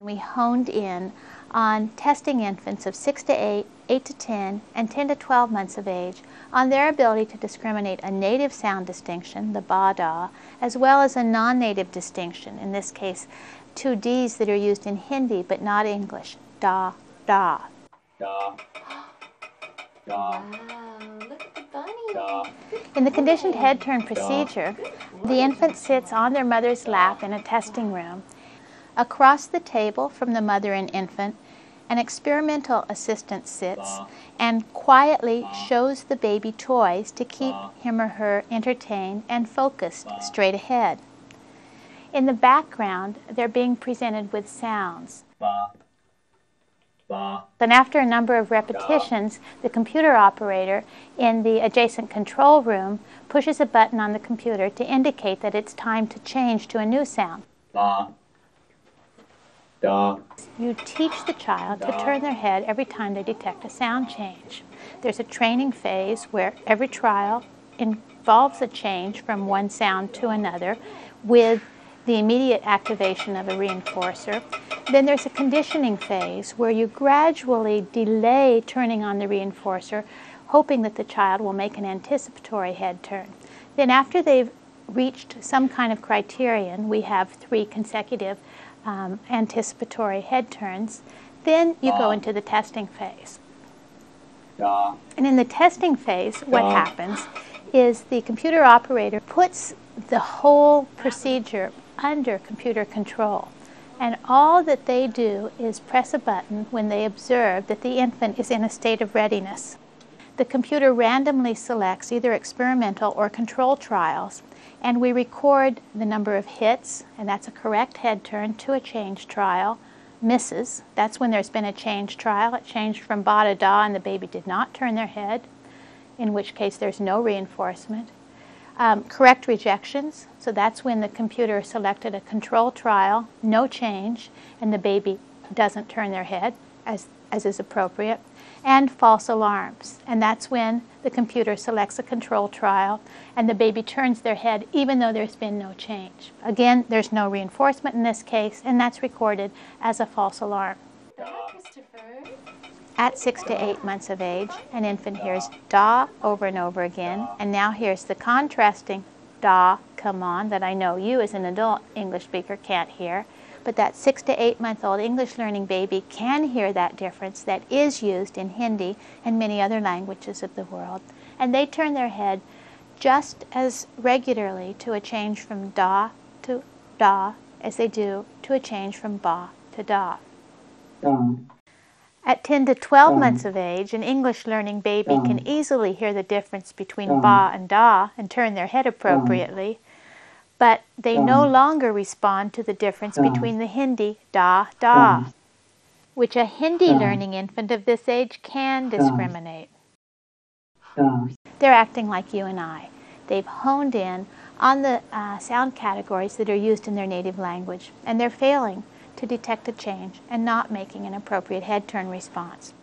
We honed in on testing infants of 6 to 8, 8 to 10, and 10 to 12 months of age on their ability to discriminate a native sound distinction, the ba-da, as well as a non-native distinction, in this case, two Ds that are used in Hindi but not English, da, da. Da. Da. Wow, look at the bunny. Da. In the conditioned head turn procedure, the infant sits on their mother's lap in a testing room. Across the table from the mother and infant, an experimental assistant sits and quietly shows the baby toys to keep him or her entertained and focused straight ahead. In the background, they're being presented with sounds. Then after a number of repetitions, the computer operator in the adjacent control room pushes a button on the computer to indicate that it's time to change to a new sound. Da. You teach the child to turn their head every time they detect a sound change. There's a training phase where every trial involves a change from one sound to another with the immediate activation of a reinforcer. Then there's a conditioning phase where you gradually delay turning on the reinforcer, hoping that the child will make an anticipatory head turn. Then after they've reached some kind of criterion, we have 3 consecutive anticipatory head turns, then you go into the testing phase. And in the testing phase, what happens is the computer operator puts the whole procedure under computer control. And all that they do is press a button when they observe that the infant is in a state of readiness. The computer randomly selects either experimental or control trials, and we record the number of hits, and that's a correct head turn to a change trial. Misses, that's when there's been a change trial. It changed from ba to da and the baby did not turn their head, in which case there's no reinforcement. Correct rejections, so that's when the computer selected a control trial, no change, and the baby doesn't turn their head as is appropriate. And false alarms, and that's when the computer selects a control trial and the baby turns their head even though there's been no change. Again, there's no reinforcement in this case, and that's recorded as a false alarm. Christopher. At 6 to 8 months of age, an infant hears da over and over again, and now hears the contrasting da come on that I know you as an adult English speaker can't hear. But that 6 to 8 month old English learning baby can hear that difference that is used in Hindi and many other languages of the world. And they turn their head just as regularly to a change from da to da as they do to a change from ba to da. At 10 to 12 months of age, an English learning baby can easily hear the difference between ba and da and turn their head appropriately. But they no longer respond to the difference between the Hindi da, da, which a Hindi learning infant of this age can discriminate. They're acting like you and I. They've honed in on the sound categories that are used in their native language, and they're failing to detect a change and not making an appropriate head turn response.